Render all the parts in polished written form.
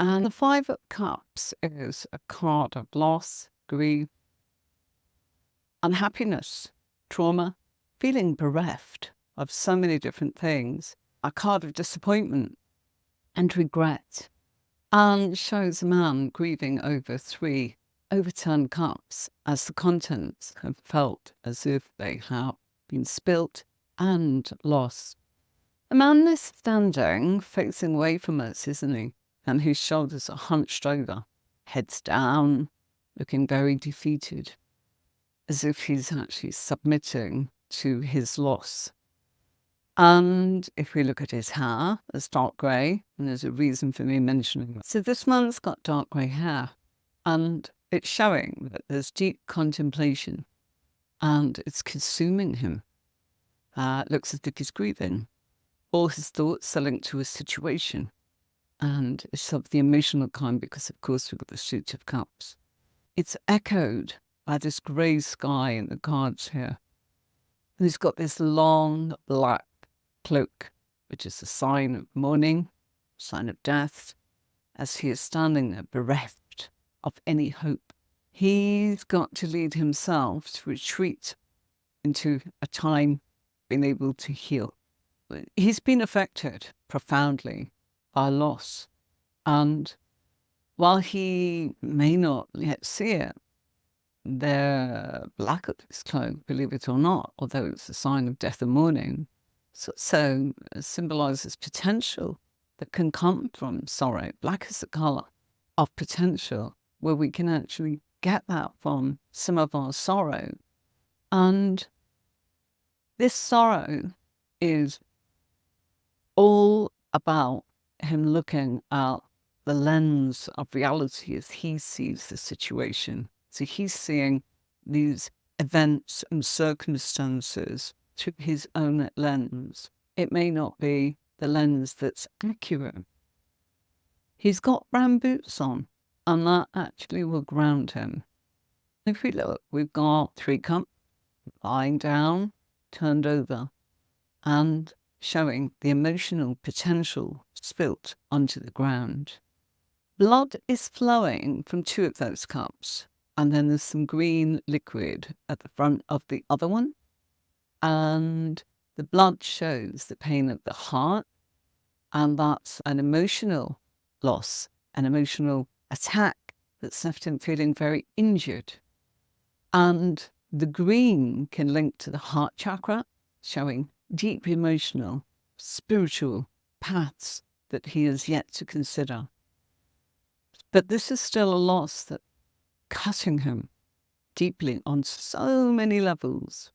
And the Five of Cups is a card of loss, grief, unhappiness, trauma, feeling bereft of so many different things, a card of disappointment and regret, and shows a man grieving over 3 overturned cups as the contents have felt as if they have been spilt and lost. The man is standing facing away from us, isn't he? And his shoulders are hunched over, heads down, looking very defeated, as if he's actually submitting to his loss. And if we look at his hair, it's dark grey, and there's a reason for me mentioning that. So this man's got dark grey hair, and it's showing that there's deep contemplation, and it's consuming him. It looks as if he's grieving. All his thoughts are linked to a situation, and it's of the emotional kind because, of course, we've got the Suit of Cups. It's echoed by this grey sky in the cards here. And he's got this long black cloak, which is a sign of mourning, sign of death, as he is standing there bereft of any hope. He's got to lead himself to retreat into a time being able to heal. He's been affected profoundly by loss. And while he may not yet see it, the black of his cloak, believe it or not, although it's a sign of death and mourning, so symbolizes potential that can come from sorrow. Black is the color of potential, where we can actually get that from some of our sorrow. And this sorrow is all about him looking at the lens of reality as he sees the situation. So he's seeing these events and circumstances through his own lens. It may not be the lens that's accurate. He's got brown boots on, and that actually will ground him. If we look, we've got 3 cups lying down, turned over, and showing the emotional potential spilt onto the ground. Blood is flowing from 2 of those cups, and then there's some green liquid at the front of the other one. And the blood shows the pain of the heart, and that's an emotional loss, an emotional attack that's left him feeling very injured. And the green can link to the heart chakra, showing deep emotional, spiritual paths that he has yet to consider. But this is still a loss that's cutting him deeply on so many levels.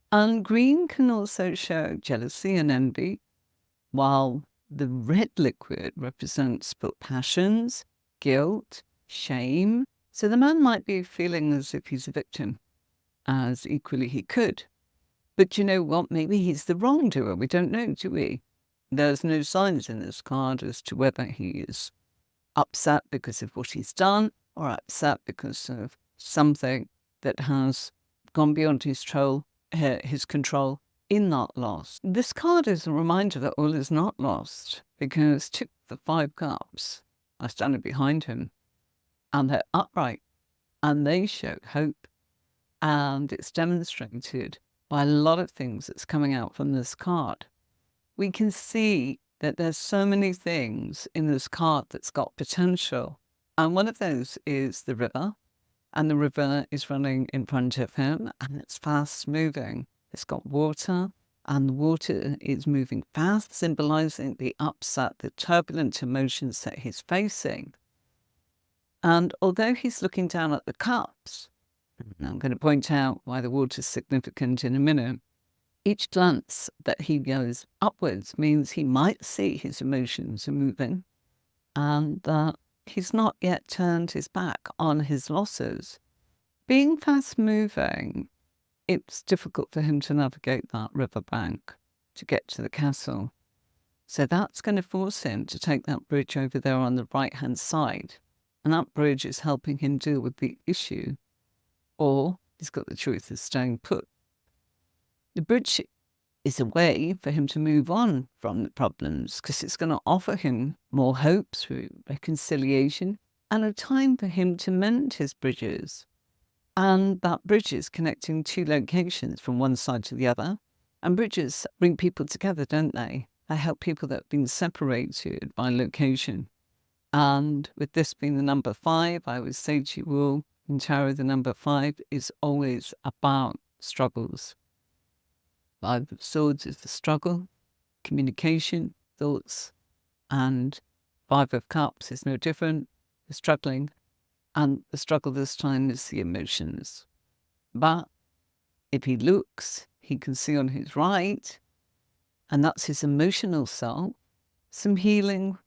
And green can also show jealousy and envy, while the red liquid represents spilt passions, guilt, shame. So the man might be feeling as if he's a victim, as equally he could. But you know what? Maybe he's the wrongdoer. We don't know, do we? There's no signs in this card as to whether he is upset because of what he's done or upset because of something that has gone beyond his control in that loss. This card is a reminder that all is not lost, because 2 of the 5 cups are standing behind him, and they're upright, and they show hope. And it's demonstrated by a lot of things that's coming out from this card. We can see that there's so many things in this card that's got potential. And one of those is the river. And the river is running in front of him, and it's fast moving. It's got water, and the water is moving fast, symbolizing the upset, the turbulent emotions that he's facing. And although he's looking down at the cups, and I'm going to point out why the water is significant in a minute, each glance that he goes upwards means he might see his emotions are moving, and that he's not yet turned his back on his losses. Being fast moving, it's difficult for him to navigate that riverbank to get to the castle. So that's going to force him to take that bridge over there on the right-hand side. And that bridge is helping him deal with the issue. Or he's got the choice of staying put. The bridge is a way for him to move on from the problems, because it's going to offer him more hope through reconciliation and a time for him to mend his bridges. And that bridge is connecting two locations from one side to the other. And bridges bring people together, don't they? They help people that have been separated by location. And with this being the number 5, I would say to you all, in tarot, the number 5 is always about struggles. 5 of Swords is the struggle, communication, thoughts, and 5 of Cups is no different, the struggling. And the struggle this time is the emotions. But if he looks, he can see on his right, and that's his emotional self. Some healing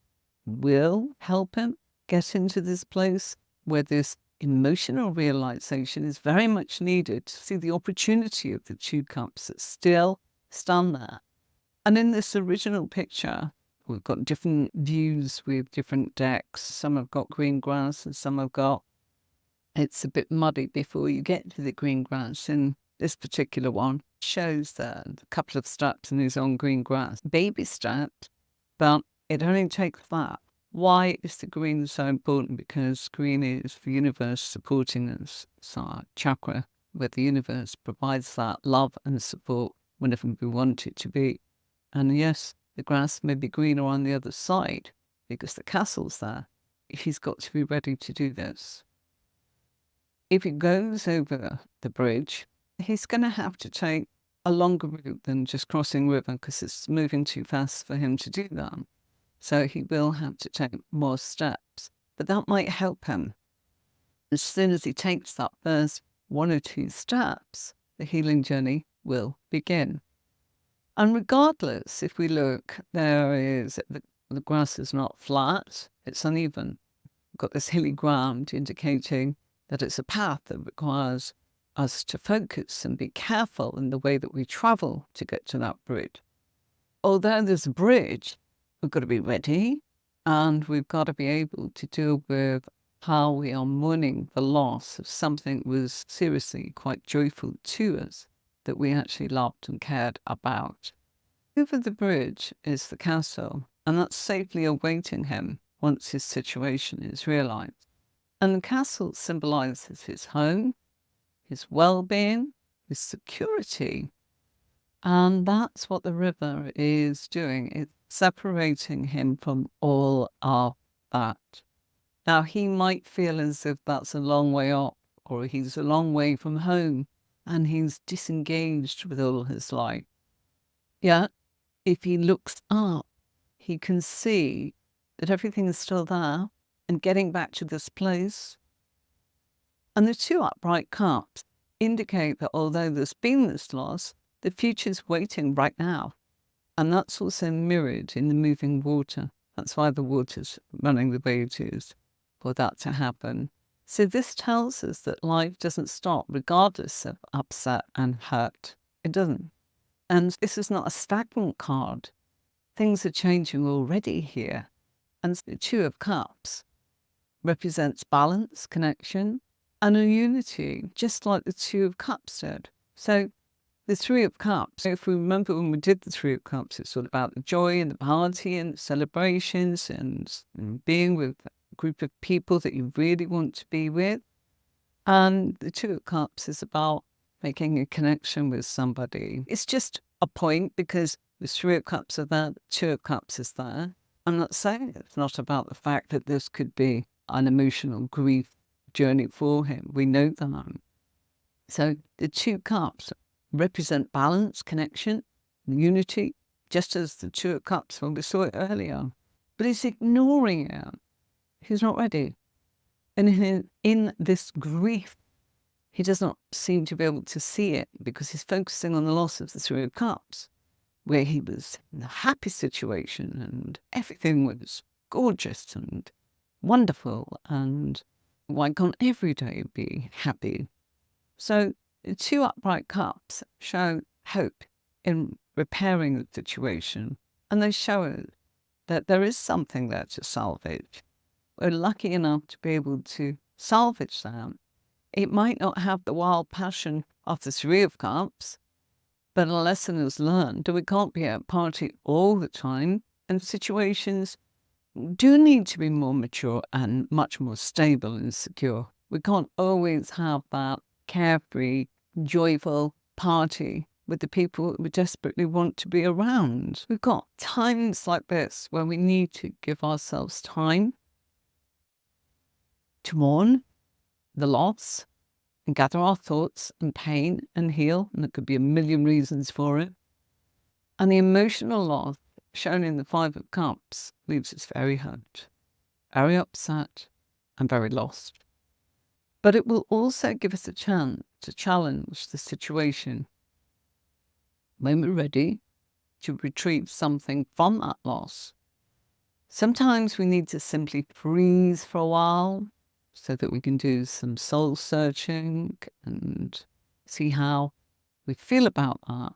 will help him get into this place where this emotional realization is very much needed to see the opportunity of the 2 cups that still stand there. And in this original picture, we've got different views with different decks. Some have got green grass and some have got, it's a bit muddy before you get to the green grass. And this particular one shows that a couple of steps and he's on green grass. Baby steps, but it only takes that. Why is the green so important? Because green is the universe supporting us. It's our chakra, where the universe provides that love and support whenever we want it to be. And yes, the grass may be greener on the other side because the castle's there. He's got to be ready to do this. If he goes over the bridge, he's going to have to take a longer route than just crossing river because it's moving too fast for him to do that. So he will have to take more steps, but that might help him. As soon as he takes that first 1 or 2 steps, the healing journey will begin. And regardless, if we look, the grass is not flat, it's uneven. We've got this hilly ground indicating that it's a path that requires us to focus and be careful in the way that we travel to get to that bridge. Although there's a bridge, we've got to be ready and we've got to be able to deal with how we are mourning the loss of something that was seriously quite joyful to us that we actually loved and cared about. Over the bridge is the castle, and that's safely awaiting him once his situation is realized. And the castle symbolizes his home, his well-being, his security. And that's what the river is doing. It's separating him from all of that. Now, he might feel as if that's a long way off, or he's a long way from home, and he's disengaged with all his life. Yet, if he looks up, he can see that everything is still there and getting back to this place. And the 2 upright cups indicate that although there's been this loss, the future's waiting right now. And that's also mirrored in the moving water. That's why the water's running the way it is, for that to happen. So this tells us that life doesn't stop regardless of upset and hurt. It doesn't. And this is not a stagnant card. Things are changing already here. And the 2 of Cups represents balance, connection, and a unity, just like the 2 of Cups did. So the 3 of Cups, if we remember when we did the 3 of Cups, it's all about the joy and the party and the celebrations and being with a group of people that you really want to be with. And the 2 of Cups is about making a connection with somebody. It's just a point because the 3 of Cups are there, the 2 of Cups is there. I'm not saying it's not about the fact that this could be an emotional grief journey for him. We know that. So the 2 cups represent balance, connection, unity, just as the 2 of Cups when we saw it earlier. But he's ignoring it. He's not ready. And in this grief, he does not seem to be able to see it because he's focusing on the loss of the 3 of Cups, where he was in a happy situation and everything was gorgeous and wonderful, and why can't every day be happy? So the 2 upright cups show hope in repairing the situation, and they show that there is something there to salvage. We're lucky enough to be able to salvage that. It might not have the wild passion of the 3 of Cups, But a lesson is learned that we can't be at a party all the time, and situations do need to be more mature and much more stable and secure. We can't always have that carefree, joyful party with the people that we desperately want to be around. We've got times like this where we need to give ourselves time to mourn the loss and gather our thoughts and pain and heal. And there could be a million reasons for it. And the emotional loss shown in the Five of Cups leaves us very hurt, very upset, and very lost. But it will also give us a chance to challenge the situation when we're ready to retrieve something from that loss. Sometimes we need to simply freeze for a while so that we can do some soul searching and see how we feel about that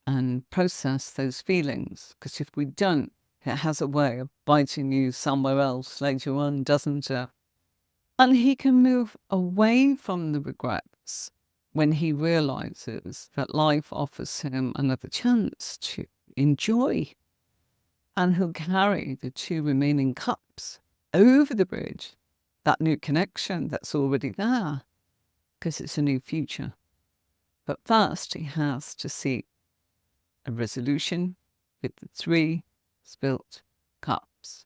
and process those feelings. Because if we don't, it has a way of biting you somewhere else later on, doesn't it? And he can move away from the regrets when he realizes that life offers him another chance to enjoy. And he'll carry the two remaining cups over the bridge, that new connection that's already there, because it's a new future. But first, he has to seek a resolution with the 3 spilt cups.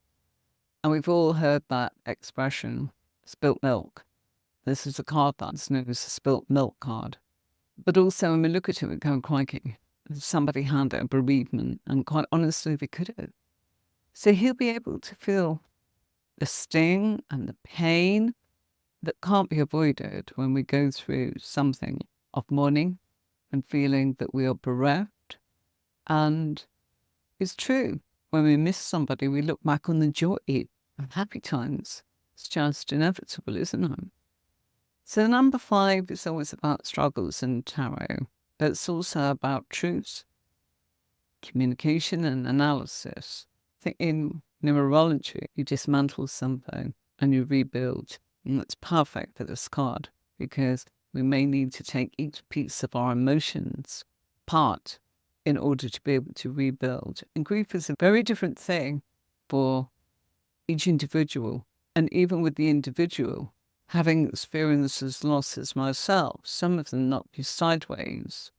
And we've all heard that expression, spilt milk. This is a card that's known as the spilt milk card. But also when we look at it, we go, crikey, somebody had a bereavement, and quite honestly, they could have. So he'll be able to feel the sting and the pain that can't be avoided when we go through something of mourning and feeling that we are bereft. And it's true, when we miss somebody, we look back on the joy of happy times. It's just inevitable, isn't it? So number 5 is always about struggles in tarot, but it's also about truth, communication and analysis. I think in numerology, you dismantle something and you rebuild. And that's perfect for this card because we may need to take each piece of our emotions apart in order to be able to rebuild. And grief is a very different thing for each individual. And even with the individual, having experienced losses myself, some of them knock you sideways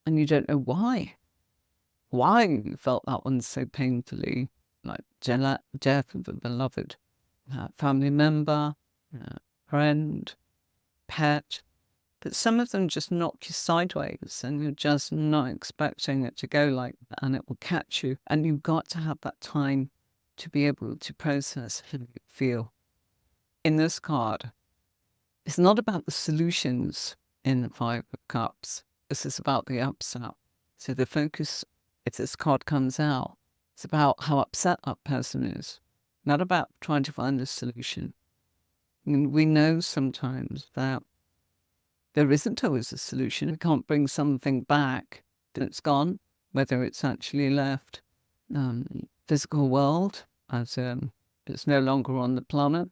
and you don't know why. Why you felt that one so painfully, like death of a beloved family member, friend, pet. But some of them just knock you sideways and you're just not expecting it to go like that, and it will catch you. And you've got to have that time to be able to process how you feel. In this card, it's not about the solutions in the 5 of Cups. This is about the upset. So the focus, if this card comes out, it's about how upset that person is, not about trying to find a solution. And we know sometimes that there isn't always a solution. We can't bring something back that's gone, whether it's actually left physical world, as it's no longer on the planet,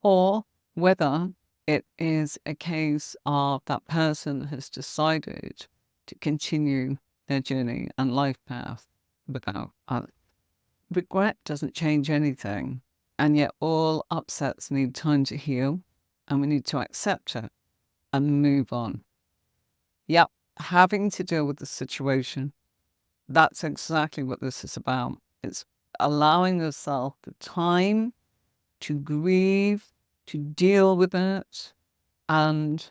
or whether it is a case of that person has decided to continue their journey and life path without us. Regret doesn't change anything, and yet all upsets need time to heal, and we need to accept it and move on. Yep, having to deal with the situation, that's exactly what this is about. It's allowing yourself the time to grieve, to deal with it, and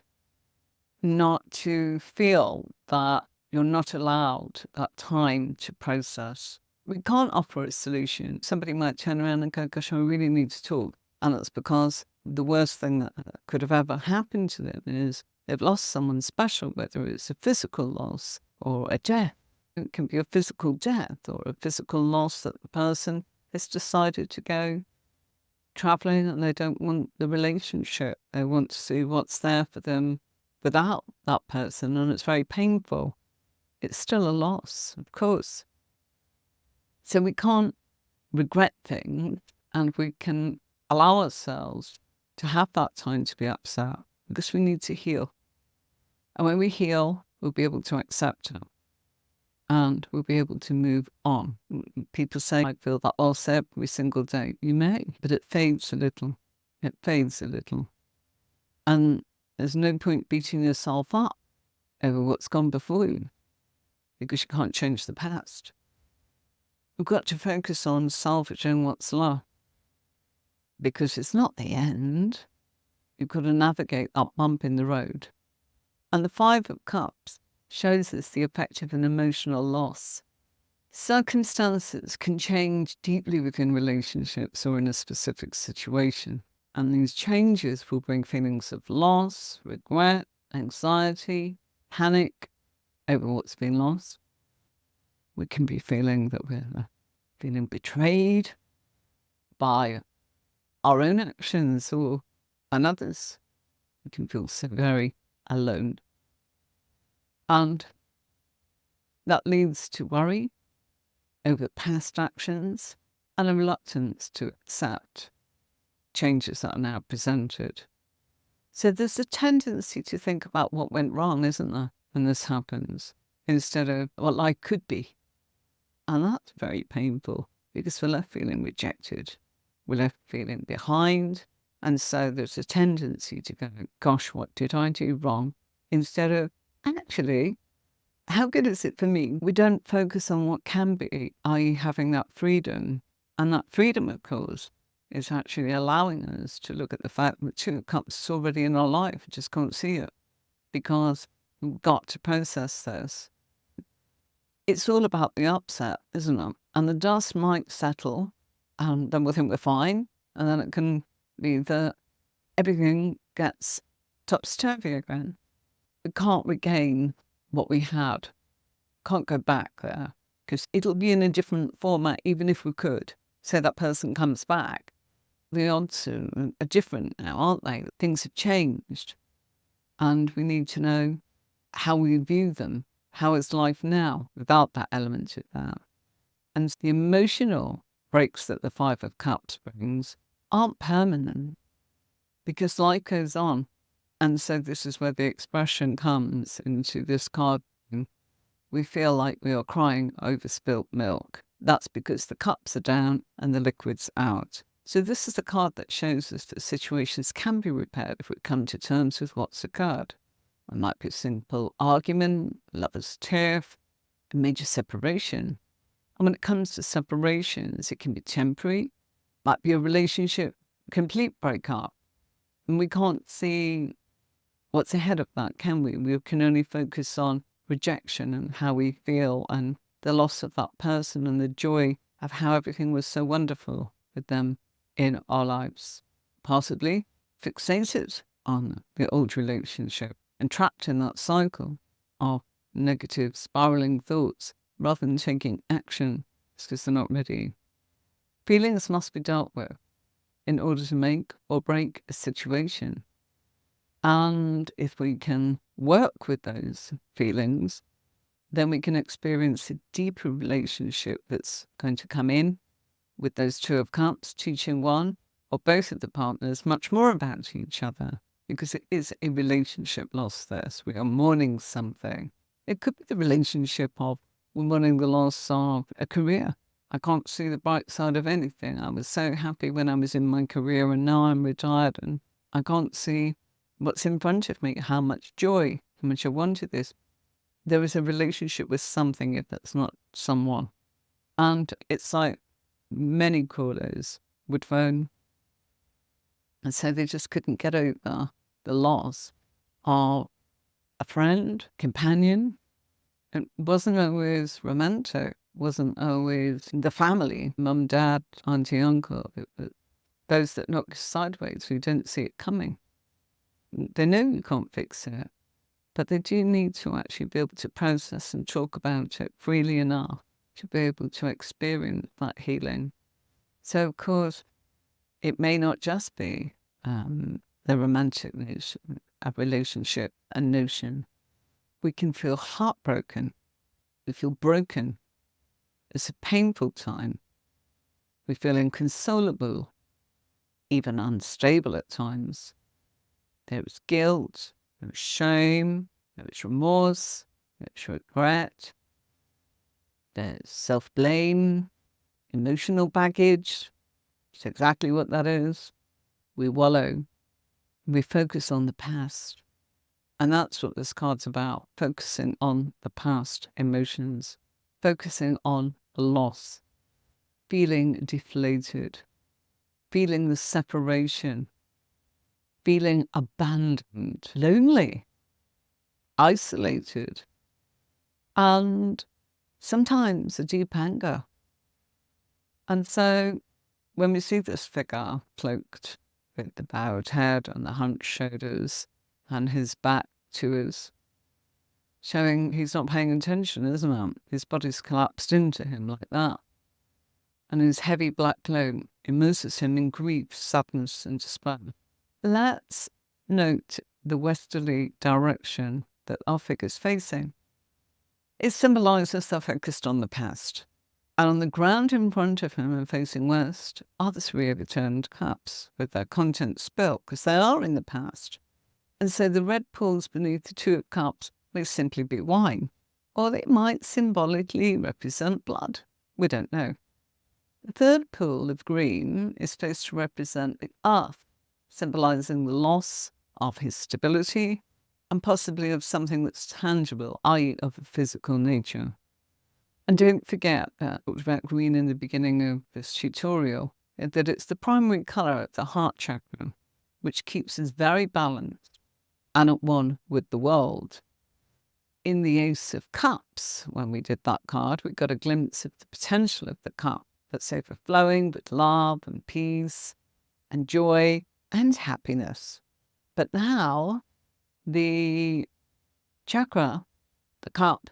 not to feel that you're not allowed that time to process. We can't offer a solution. Somebody might turn around and go, gosh, I really need to talk. And it's because the worst thing that could have ever happened to them is they've lost someone special, whether it's a physical loss or a death. It can be a physical death or a physical loss that the person has decided to go traveling and they don't want the relationship. They want to see what's there for them without that person, and it's very painful. It's still a loss, of course. So we can't regret things, and we can allow ourselves to have that time to be upset because we need to heal. And when we heal, we'll be able to accept it. and we'll be able to move on. People say, I feel that loss every single day. You may, but it fades a little. It fades a little. And there's no point beating yourself up over what's gone before you, because you can't change the past. We've got to focus on salvaging what's left, because it's not the end. You've got to navigate that bump in the road. And the Five of Cups shows us the effect of an emotional loss. Circumstances can change deeply within relationships or in a specific situation. And these changes will bring feelings of loss, regret, anxiety, panic over what's been lost. We can be feeling that we're feeling betrayed by our own actions or others. We can feel so very alone. And that leads to worry over past actions and a reluctance to accept changes that are now presented. So there's a tendency to think about what went wrong, isn't there, when this happens, instead of what life could be. And that's very painful, because we're left feeling rejected. We're left feeling behind. And so there's a tendency to go, gosh, what did I do wrong? Instead of, actually, how good is it for me? We don't focus on what can be, i.e. having that freedom. And that freedom, of course, is actually allowing us to look at the fact that Two of Cups is already in our life. We just can't see it, because we've got to process this. It's all about the upset, isn't it? And the dust might settle, and then we'll think we're fine. And then it can be that everything gets topsy-turvy again. We can't regain what we had. Can't go back there, because it'll be in a different format, even if we could. Say that person comes back. The odds are different now, aren't they? Things have changed. And we need to know how we view them. How is life now without that element of that? And the emotional breaks that the Five of Cups brings aren't permanent, because life goes on. And so this is where the expression comes into this card. We feel like we are crying over spilt milk. That's because the cups are down and the liquid's out. So this is the card that shows us that situations can be repaired if we come to terms with what's occurred. It might be a simple argument, lover's tiff, a major separation. And when it comes to separations, it can be temporary, might be a relationship, complete breakup. And we can't see what's ahead of that, can we? We can only focus on rejection and how we feel and the loss of that person and the joy of how everything was so wonderful with them in our lives. Possibly fixated on the old relationship and trapped in that cycle of negative spiraling thoughts rather than taking action because they're not ready. Feelings must be dealt with in order to make or break a situation. And if we can work with those feelings, then we can experience a deeper relationship that's going to come in with those Two of Cups, teaching one or both of the partners much more about each other, because it is a relationship loss this. We are mourning something. It could be the relationship of we're mourning the loss of a career. I can't see the bright side of anything. I was so happy when I was in my career, and now I'm retired and I can't see what's in front of me, how much joy, how much I wanted this. There is a relationship with something if that's not someone. And it's like many callers would phone and say they just couldn't get over the loss of a friend, companion. It wasn't always romantic, wasn't always the family, mum, dad, auntie, uncle. It was those that knock sideways who didn't see it coming. They know you can't fix it, but they do need to actually be able to process and talk about it freely enough to be able to experience that healing. So, of course, it may not just be the romantic notion, a relationship, a notion. We can feel heartbroken. We feel broken. It's a painful time. We feel inconsolable, even unstable at times. There is guilt, there is shame, there is remorse, there is regret. There's self-blame, emotional baggage. It's exactly what that is. We wallow. We focus on the past. And that's what this card's about, focusing on the past emotions, focusing on loss, feeling deflated, feeling the separation, feeling abandoned, lonely, isolated, and sometimes a deep anger. And so when we see this figure cloaked with the bowed head and the hunched shoulders and his back to us, showing he's not paying attention, isn't it? His body's collapsed into him like that. And his heavy black cloak immerses him in grief, sadness, and despair. Let's note the westerly direction that our figure's facing. It symbolises they're focused on the past. And on the ground in front of him and facing west are the 3 overturned cups with their contents spilt because they are in the past. And so the red pools beneath the 2 of cups may simply be wine, or they might symbolically represent blood. We don't know. The 3rd pool of green is supposed to represent the earth, symbolising the loss of his stability and possibly of something that's tangible, i.e. of a physical nature. And don't forget that I talked about green in the beginning of this tutorial, that it's the primary colour of the heart chakra, which keeps us very balanced and at one with the world. In the Ace of Cups, when we did that card, we got a glimpse of the potential of the cup that's overflowing with love and peace and joy and happiness. But now the chakra, the cup,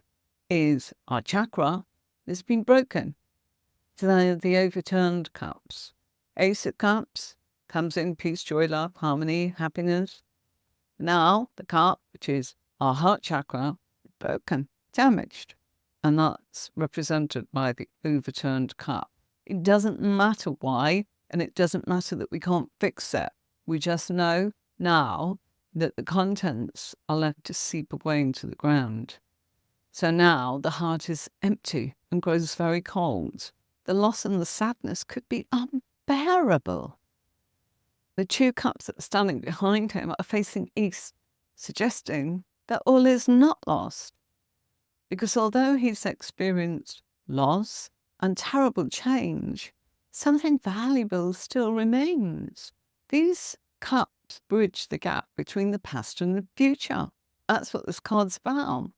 is our chakra, has been broken. So they're the overturned cups. Ace of Cups comes in peace, joy, love, harmony, happiness. Now the cup, which is our heart chakra, is broken, damaged. And that's represented by the overturned cup. It doesn't matter why, and it doesn't matter that we can't fix it. We just know now that the contents are left to seep away into the ground. So now the heart is empty and grows very cold. The loss and the sadness could be unbearable. The 2 cups that are standing behind him are facing east, suggesting that all is not lost. Because although he's experienced loss and terrible change, something valuable still remains. These cups bridge the gap between the past and the future. That's what this card's about.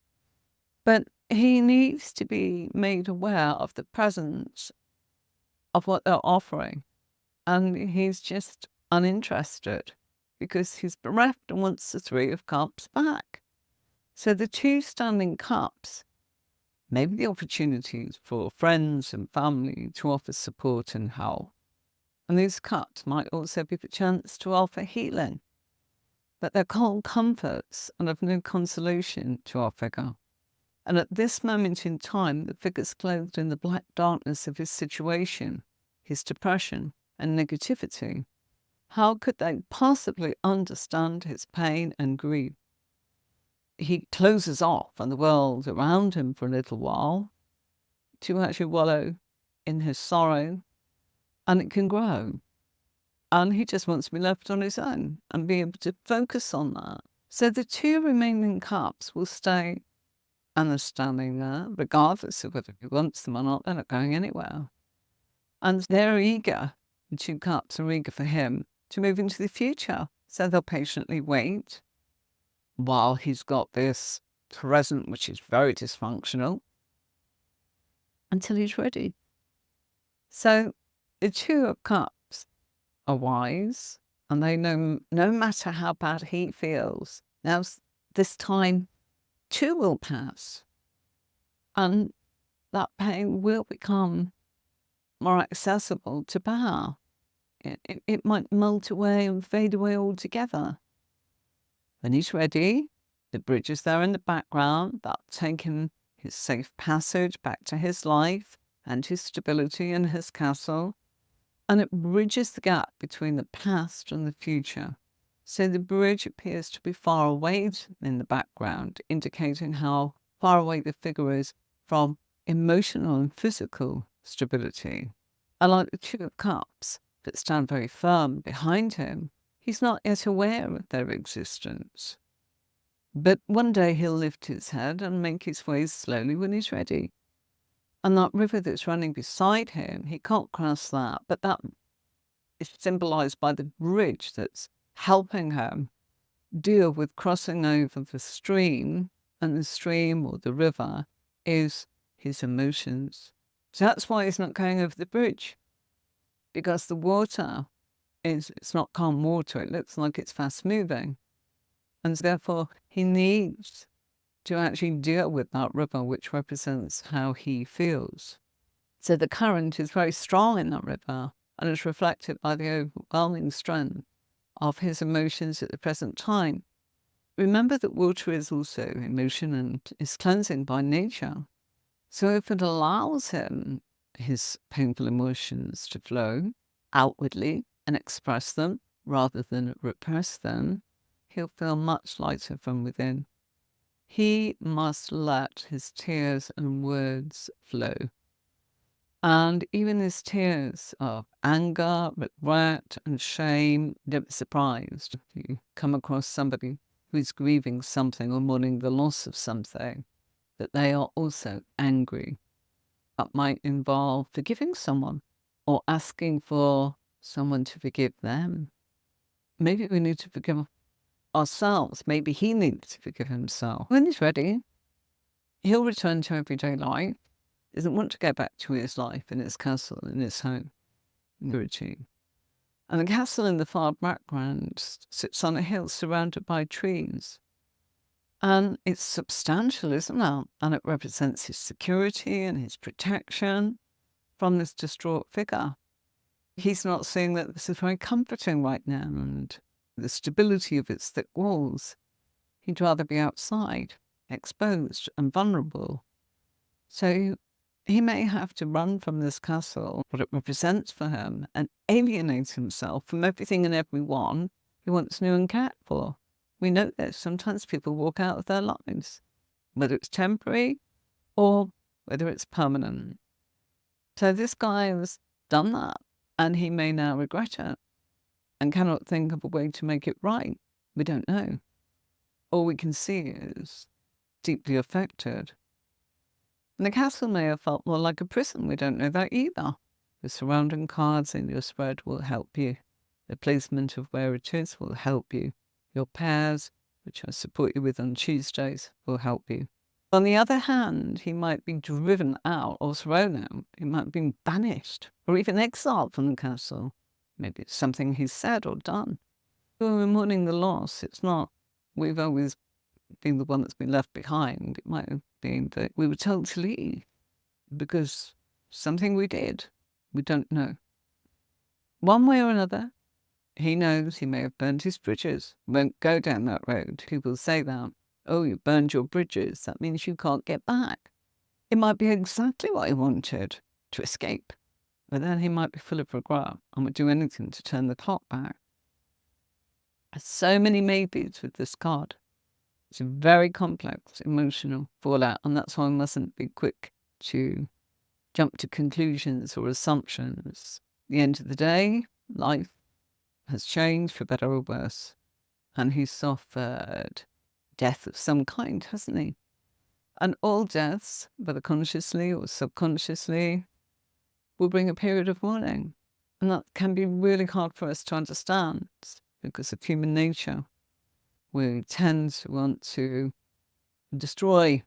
But he needs to be made aware of the presence of what they're offering. And he's just uninterested because he's bereft and wants the 3 of Cups back. So the 2 standing cups may be the opportunities for friends and family to offer support and help. And these cups might also be the chance to offer healing. But they're cold comforts and of no consolation to our figure. And at this moment in time, the figure's clothed in the black darkness of his situation, his depression and negativity. How could they possibly understand his pain and grief? He closes off on the world around him for a little while to actually wallow in his sorrow, and it can grow. And he just wants to be left on his own and be able to focus on that. So the 2 remaining cups will stay. And they're standing there, regardless of whether he wants them or not, they're not going anywhere. And they're eager, the 2 cups are eager for him to move into the future. So they'll patiently wait while he's got this present, which is very dysfunctional, until he's ready. So the 2 of Cups are wise, and they know no matter how bad he feels, now this time too will pass, and that pain will become more accessible to bear. It might melt away and fade away altogether. When he's ready, the bridge is there in the background. That'll take him his safe passage back to his life and his stability in his castle. And it bridges the gap between the past and the future. So the bridge appears to be far away in the background, indicating how far away the figure is from emotional and physical stability. And like the Two of Cups that stand very firm behind him, he's not yet aware of their existence. But one day he'll lift his head and make his way slowly when he's ready. And that river that's running beside him, he can't cross that, but that is symbolized by the bridge that's helping him deal with crossing over the stream, and the stream or the river is his emotions. So that's why he's not going over the bridge, because the water it's not calm water. It looks like it's fast moving. And therefore he needs to actually deal with that river, which represents how he feels. So the current is very strong in that river, and is reflected by the overwhelming strength of his emotions at the present time. Remember that water is also emotion and is cleansing by nature. So if it allows him his painful emotions to flow outwardly and express them rather than repress them, he'll feel much lighter from within. He must let his tears and words flow. And even his tears of anger, regret, and shame, don't be surprised if you come across somebody who's grieving something or mourning the loss of something, that they are also angry. That might involve forgiving someone or asking for someone to forgive them. Maybe we need to forgive ourselves. Maybe he needs to forgive himself. When he's ready, he'll return to everyday life. Doesn't want to go back to his life in his castle, in his home, in the routine. And the castle in the far background sits on a hill surrounded by trees. And it's substantial, isn't it? And it represents his security and his protection from this distraught figure. He's not saying that this is very comforting right now and the stability of its thick walls. He'd rather be outside, exposed and vulnerable. So he may have to run from this castle, what it represents for him, and alienate himself from everything and everyone he once knew and cared for. We know this. Sometimes people walk out of their lives, whether it's temporary or whether it's permanent. So this guy has done that, and he may now regret it and cannot think of a way to make it right. We don't know. All we can see is deeply affected. And the castle may have felt more like a prison. We don't know that either. The surrounding cards in your spread will help you. The placement of where it is will help you. Your pairs, which I support you with on Tuesdays, will help you. On the other hand, he might be driven out or thrown out. He might be banished or even exiled from the castle. Maybe it's something he's said or done. When we're mourning the loss, it's not we've always been the one that's been left behind. It might have been that we were told to leave because something we did. We don't know. One way or another, he knows he may have burned his bridges. Won't go down that road. People say that. Oh, you burned your bridges. That means you can't get back. It might be exactly what he wanted, to escape. But then he might be full of regret and would do anything to turn the clock back. There's so many maybes with this card. It's a very complex emotional fallout, and that's why we mustn't be quick to jump to conclusions or assumptions. At the end of the day, life has changed for better or worse, and he's suffered death of some kind, hasn't he? And all deaths, whether consciously or subconsciously, will bring a period of mourning. And that can be really hard for us to understand because of human nature. We tend to want to destroy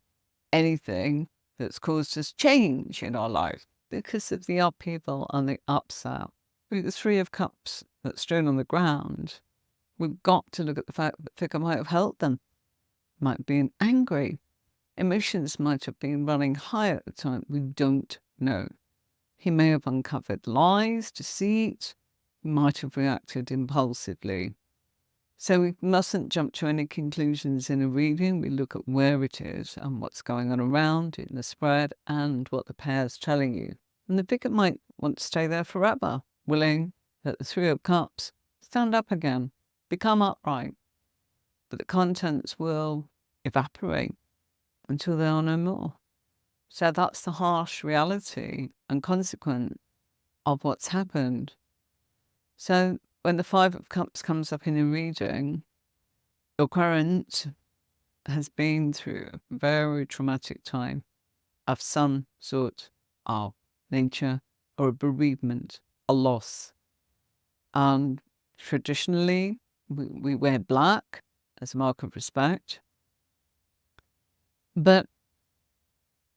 anything that's caused us change in our life because of the upheaval and the upset. With the Three of Cups that's strewn on the ground, we've got to look at the fact that the figure might have held them, might have been angry. Emotions might have been running high at the time. We don't know. He may have uncovered lies, deceit, might have reacted impulsively. So we mustn't jump to any conclusions in a reading. We look at where it is and what's going on around in the spread and what the pair's telling you. And the figure might want to stay there forever, willing that the Three of Cups stand up again, become upright. But the contents will evaporate until they are no more. So that's the harsh reality and consequence of what's happened. So when the Five of Cups comes up in a reading, your current has been through a very traumatic time of some sort of nature, or a bereavement, a loss. And traditionally, we wear black as a mark of respect. But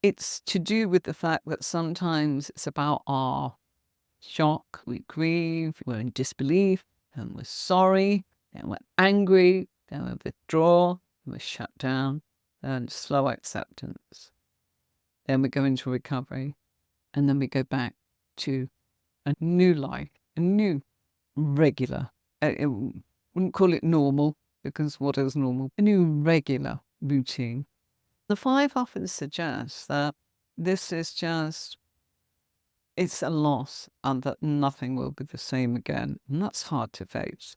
it's to do with the fact that sometimes it's about our shock, we grieve, we're in disbelief, and we're sorry, and we're angry, then we withdraw, and we're shut down, and slow acceptance. Then we go into recovery, and then we go back to a new life, a new regular. I wouldn't call it normal, because what is normal? A new regular routine. The five often suggests that this is just, it's a loss and that nothing will be the same again. And that's hard to face.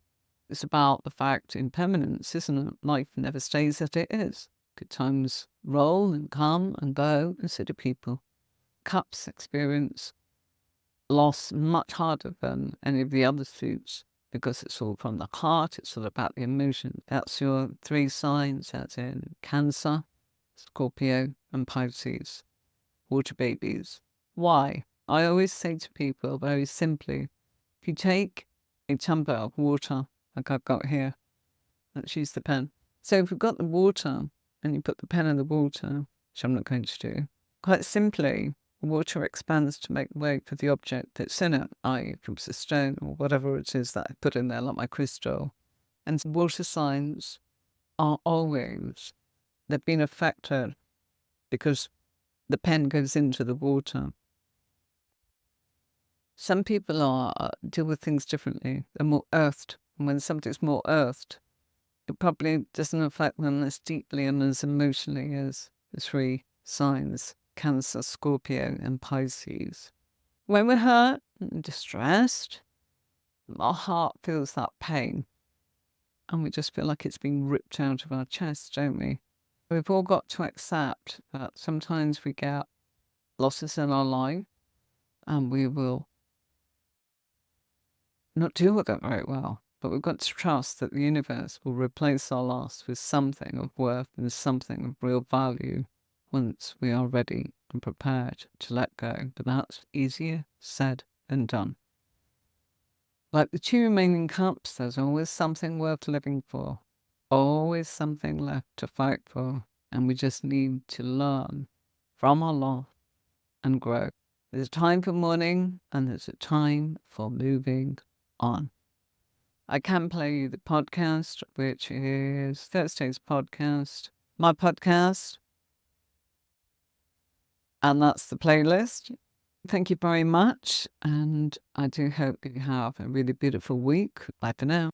It's about the fact impermanence, isn't it? Life never stays as it is. Good times roll and come and go, and so do people. Cups experience loss much harder than any of the other suits, because it's all from the heart, it's all about the emotion. That's your three signs, that's in Cancer, Scorpio, and Pisces, water babies. Why? I always say to people very simply, if you take a tumbler of water, like I've got here, let's use the pen. So if you've got the water and you put the pen in the water, which I'm not going to do, quite simply, water expands to make way for the object that's in it, i.e. if it's a stone or whatever it is that I put in there, like my crystal. And water signs are always, they've been affected because the pen goes into the water. Some people deal with things differently. They're more earthed. And when something's more earthed, it probably doesn't affect them as deeply and as emotionally as the three signs, Cancer, Scorpio, and Pisces. When we're hurt and distressed, our heart feels that pain. And we just feel like it's being ripped out of our chest, don't we? We've all got to accept that sometimes we get losses in our life and we will not deal with it very well. But we've got to trust that the universe will replace our loss with something of worth and something of real value once we are ready and prepared to let go. But that's easier said than done. Like the two remaining cups, there's always something worth living for, always something left to fight for, and we just need to learn from our loss and grow. There's a time for mourning, and there's a time for moving on. I can play you the podcast, which is Thursday's podcast, my podcast, and that's the playlist. Thank you very much, and I do hope you have a really beautiful week. Bye for now.